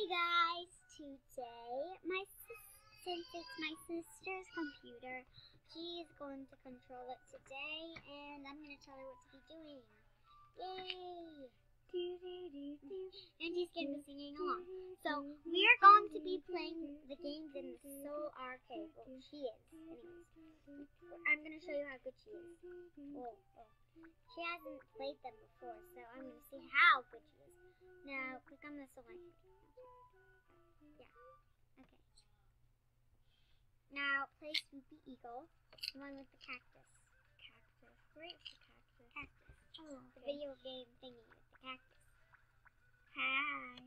guys, today since it's my sister's computer, she is going to control it today, and I'm going to tell her what to be doing. Yay! And she's going to be singing along. So we are going to be playing the games in the Soul Arcade. Well, she is, anyways. I'm going to show you how good she is. She hasn't played them before, so I'm going to see how good she is. Now, click on the select. Yeah. Okay. Now, play Swoopy Eagle, the one with the cactus. Cactus. Where is the cactus? Cactus. Oh, okay. The video game thingy with the cactus. Hi.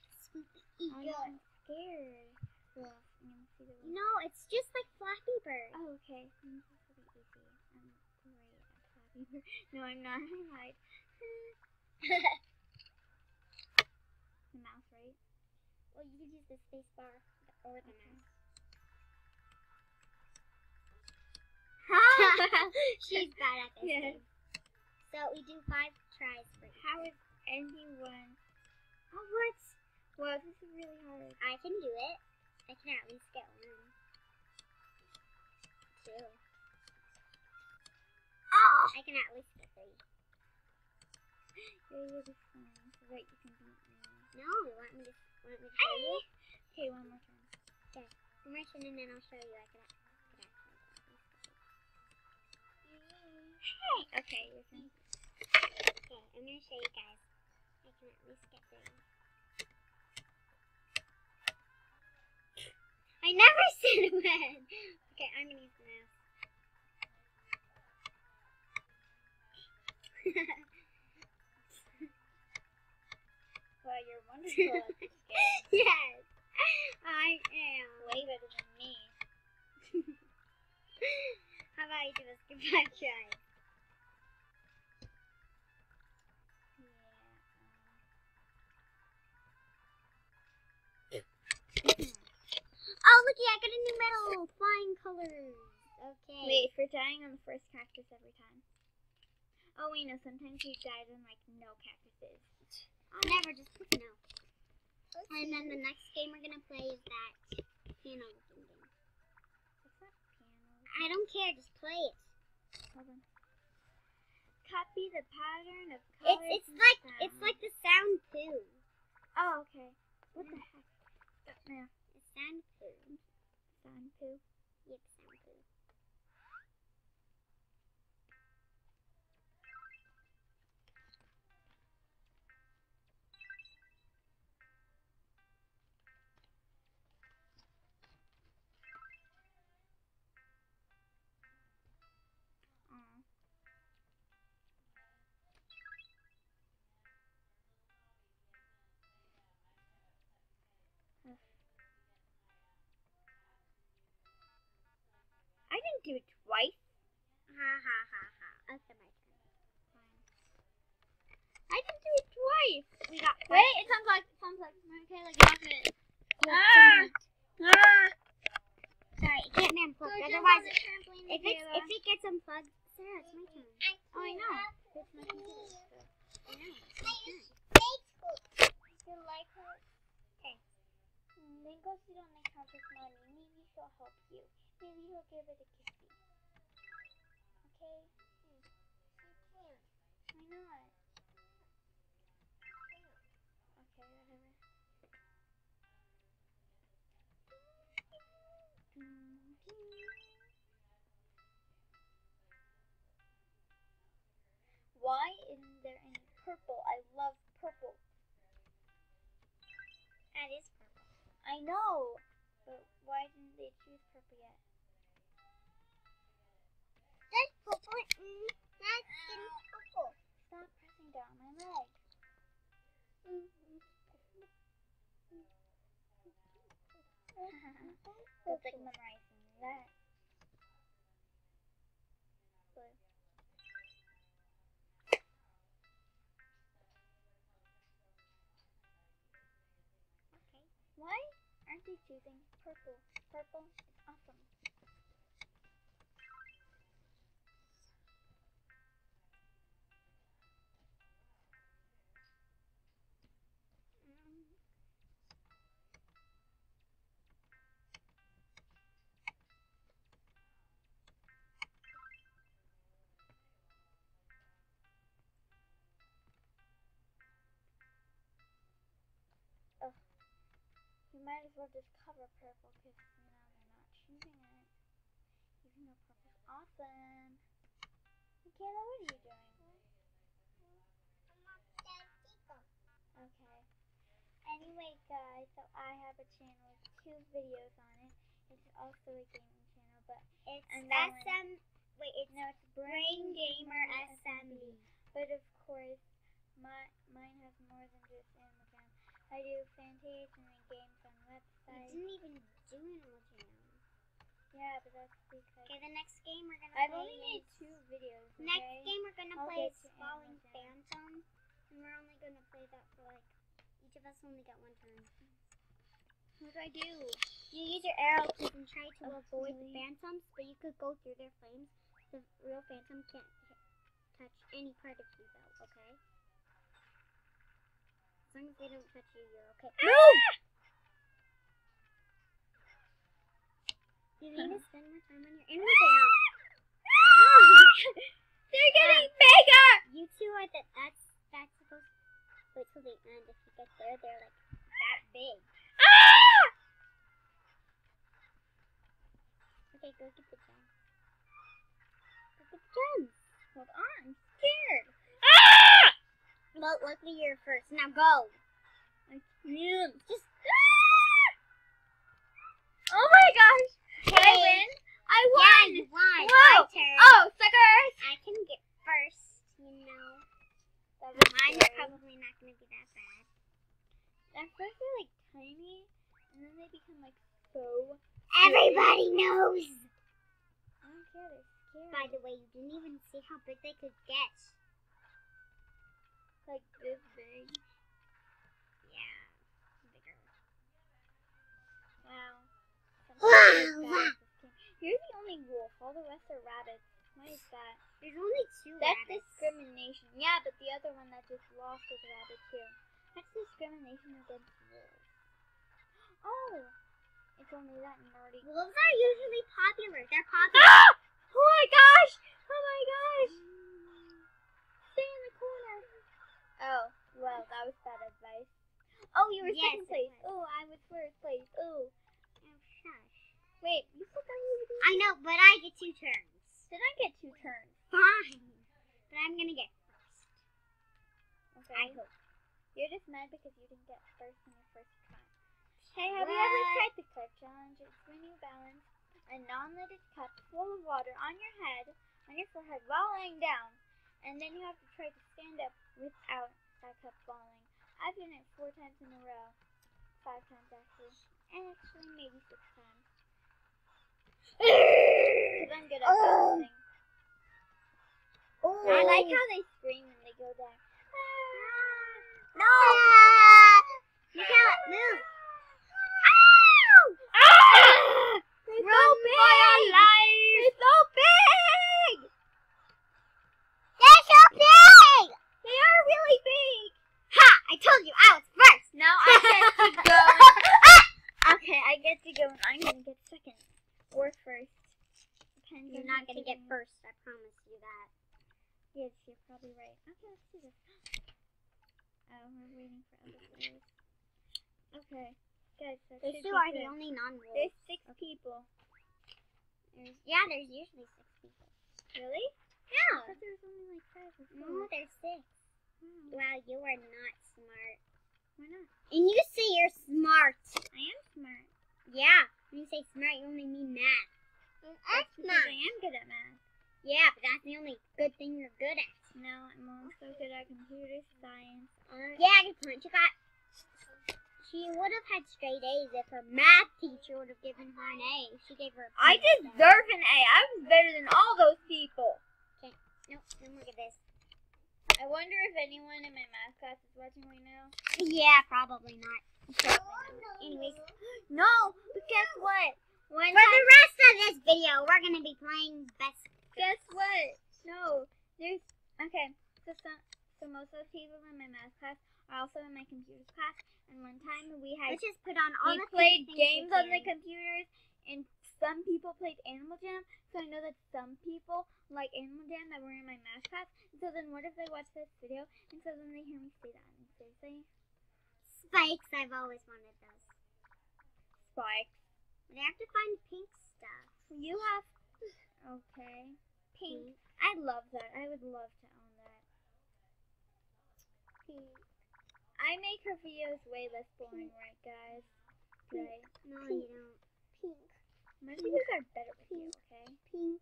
Swoopy Eagle. I'm scared. Well, I'm gonna see the one. No, it's just like Flappy Bird. Oh, okay. This will be easy. I'm great at Flappy Bird. No, I'm not. I lied. The mouse, right? Well, you can use the space bar or the mouse. She's bad at this game. So we do 5 tries for you. How is anyone? Oh, what? Well, this is really hard. I can do it. I can at least get 1. 2. Oh! I can at least get 3. You're really fun, so that you can beat me. No, you want me to show you? Okay, one more time. Okay, one more turn and then I'll show you. I can actually Hey! Okay, you're fine. Okay, I'm going to show you guys. I can at least get 3. I never said when. Okay, I'm going to use the mouse. Well, you're wonderful at this game. Yes, I am. Way better than me. How about you give us goodbye try? Oh, looky, I got a new medal! Flying colors. Okay. Wait, for dying on the first cactus every time. Oh, wait, no, sometimes you died on, like, no cactuses. Never, just click no. And then the next game we're gonna play is that piano looking game. What's that piano? I don't care, just play it. Hold on. Copy the pattern of colors. It's like the sound too. Oh, okay. What the heck? Yeah. It's sound poo. Sound poo. Yep, sound poo. I didn't do it twice. Ha ha ha ha. Okay, my turn. Fine. I didn't do it twice. We got. Wait, it sounds like. Okay, like knock it. Sorry, it can't be unplugged. Otherwise, if it gets unplugged, Sarah, it's my turn. Oh, I know. It's my computer. I know. It's my turn. You like her? Okay. Then go sit on the couch with mommy. Maybe she'll help you. Maybe he'll give it a kissy. Okay? Why not? Okay, whatever. Why isn't there any purple? I love purple. That is purple. I know, but why didn't they choose purple yet? That's purple. That's purple. Stop pressing down my leg. It's like memorizing that. Blue. Okay. Why aren't they choosing purple? Purple is awesome. might as well just cover purple because, you know, they're not choosing it. Even though purple's awesome. Michaela, what are you doing? Okay. Anyway, guys, so I have a channel with 2 videos on it. It's also a gaming channel, but It's it's Brain Gamer SMB. But of course, mine has more than just Animal Jam. I do fan page and then games on websites. You didn't even do Animal Jam. Yeah, but that's because... Okay, the next game we're gonna I've play only made 2 videos, okay? Next game we're gonna I'll play get is to Falling Animal Jam. Phantom. And we're only gonna play that for like, each of us only got 1 turn. What do I do? You use your arrow keys and try to avoid the really? phantoms, but you could go through their flames. The real phantom can't touch any part of you though, okay? As long as they don't touch you, you're okay. Move! You need to spend more time on your Animal Jam. They're getting bigger! You two are that's supposed to wait till the end. If you get there, they're like that big. Ah! Okay, go get the gems. Go get the gems. Hold on, I'm scared. Ah! Well, luckily you're first. Now go. I can't. Just. Oh my gosh! Did I win? I won! Yeah, you won. Whoa! My turn. Oh, suckers! I can get first, you know. That was Mine's scary. probably not going to be that bad. At first they're like tiny, and then they become like so... Everybody knows. I don't care, they're scary. By the way, you didn't even see how big they could get. Like this big. Yeah, bigger. Wow. Wow. You're the only wolf, all the rest are rabbits. Why is that? There's only 2 That's rabbits. discrimination. Yeah, but the other one that just lost was a rabbit too. That's discrimination against wolves. Oh! It's only that nerdy. Wolves are usually popular. They're popular. Ah! Oh my gosh! Oh my gosh! Stay in the corner. Oh, well, that was bad advice. Oh, you were Yes, second place. it was. Oh, I was first place. Oh. Oh, shush. Wait, you forgot you were I know, but I get 2 turns. Did I get 2 turns? Fine. But I'm going to get first. Okay. I hope. You're just mad because you didn't get first in your first try. Hey, have you ever tried the cup challenge? It's when you balance a non-lidded cup full of water on your head, on your forehead, while laying down. And then you have to try to stand up without that cup falling. I've done it 4 times in a row. 5 times actually. And actually maybe 6 times. Because I'm good at balancing. I like how they scream when they go down. No! You can't move. They're so big! They're so big! They're so big! They are really big! Ha! I told you I was first. Now I get to go. Okay, I get to go and I'm gonna get second. Or first. Depends You're on not who's going to get taking- first. I promise you that. Yes, you're probably right. Okay, let's do this. Oh, we're waiting for other players. Okay. Guys, that These should 2 be are the good. only non-wolves. There's 6 people. There's usually 6 people. Really? I Yeah. thought there was only like 5 or 4. No, there's 6. Wow. Wow, you are not smart. Why not? And you say you're smart. I am smart. Yeah. When you say smart, you only mean math. That's because I am good at math. Yeah, but that's the only good thing you're good at. No, I'm also good at computer science. Yeah, good point. She would have had straight A's if her math teacher would have given her an A. She gave her a B I instead. deserve an A. I was better than all those people. Nope, then look at this. I wonder if anyone in my math class is watching right now. Yeah, probably not. Anyways, no, but guess what? For the rest of this video, we're going to be playing best. Guess what? No, there's okay. So most of the people in my math class are also in my computer class. And one time we Let's just put on all we the played things games we on the can. computers, and some people played Animal Jam. So I know that some people like Animal Jam that were in my math class. And so then what if they watch this video and so then they hear me say that? And seriously? Spikes, I've always wanted those. spikes. They have to find pink stuff. You have... Okay. Pink. I love that. I would love to own that. Pink. I make her videos way less boring, right, guys? Right? No, you don't. Pink. My videos are better with you, okay? Pink.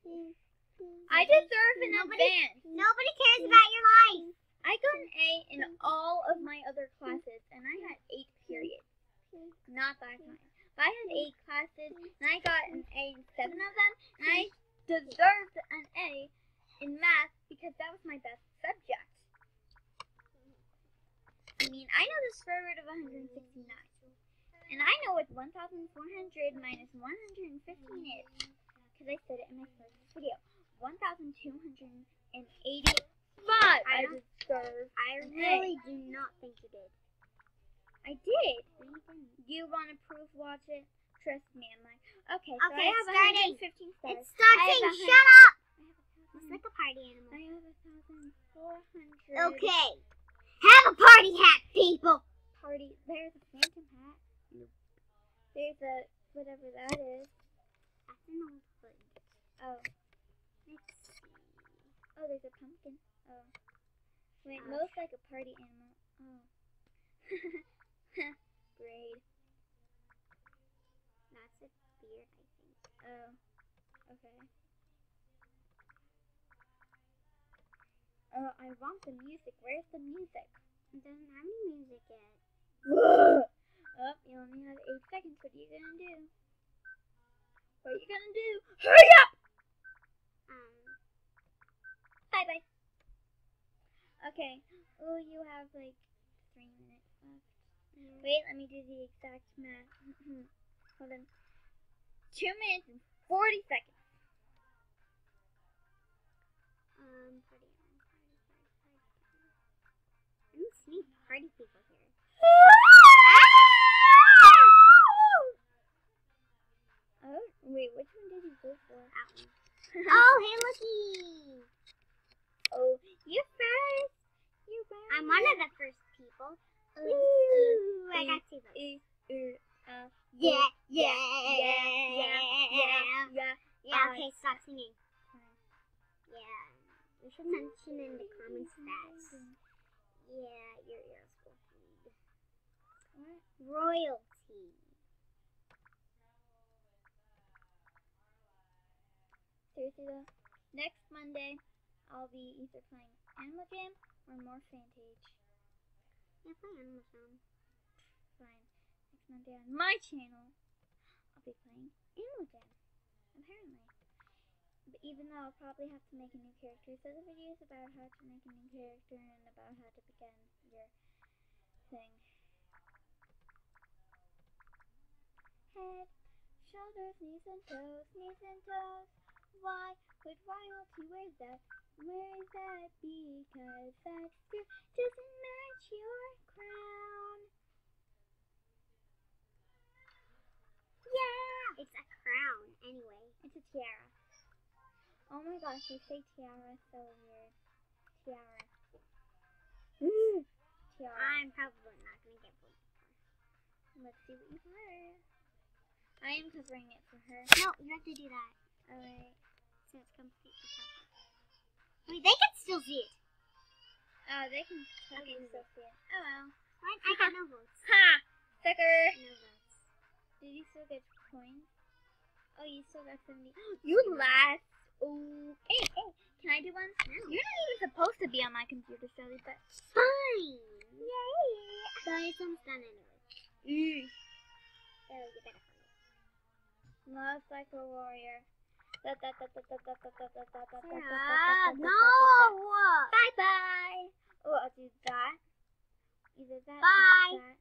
Pink. Pink. I deserve an advance. Nobody cares about your life. I got an A in all of my other classes, and I had 8 periods. Not that kind. But I had 8 classes, and I got an A in 7 of them, and I deserved an A in math because that was my best subject. I mean, I know the square root of 169. And I know what 1,400 minus 115 is. Because I said it in my first video. 1,285. I deserve an really A. do not think you did. I did. No, you didn't. You want to proof watch it? Trust me, I'm like, okay, so Okay, I have it's 115 stars. It's starting. Shut up. It's like a party animal. I have 1,400. Okay. Have a party hat, people. Party. There's a phantom hat. Nope. There's a whatever that is. That's an old hood. Oh. Let's see. Oh, there's a pumpkin. Oh. Wait, Ouch. looks like a party animal. Oh. Great. That's a beard, I think. Oh. Okay. Oh, I want the music. Where's the music? It doesn't have any music yet. Oh, you only have 8 seconds. What are you gonna do? What are you gonna do? Hurry up! Bye-bye. Okay. Oh, you have like 3 minutes left. Wait, let me do the exact math. Hold on. 2 minutes and 40 seconds. Party. I don't see any party people here. Oh, wait, which one did you go for? That one. Oh, hey, looky. Oh, you first. You first. I'm one of the first people. Ooh, I got 2 votes. Yeah. Okay, stop singing. Yeah, we should mention in the comments that. Yeah, your ears will bleed. What? Royalty. Seriously though, next Monday, I'll be either playing Animal Jam or more Fantage. Yeah, play Animal Jam. Fine. Next Monday on my channel, I'll be playing Animal Jam. Apparently. But even though I'll probably have to make a new character, so the videos about how to make a new character and about how to begin your thing. Head, shoulders, knees and toes, knees and toes. Why would royalty wear that? Where is that? Because that skirt doesn't match your crown. Yeah! It's a crown, anyway. It's a tiara. Oh my gosh, they say tiara so weird. Tiara. Tiara. I'm probably not going to get voted for. Let's see what you heard. I am covering it for her. No, you have to do that. Alright. So it's completely covered. Wait, they can still see it. Oh, they can totally Okay. still see it. Oh well. What? I got no votes. Ha! Sucker! No votes. Did you still get coins? Oh, you still got 70. You last. Oh. Hey, can I do one? No. You're not even supposed to be on my computer, Shelly, but. Fine. Yay! But it's almost done anyway. So you better hurry. Love like a warrior. No! Bye bye. Oh, I'll do that. Either that Bye. or that.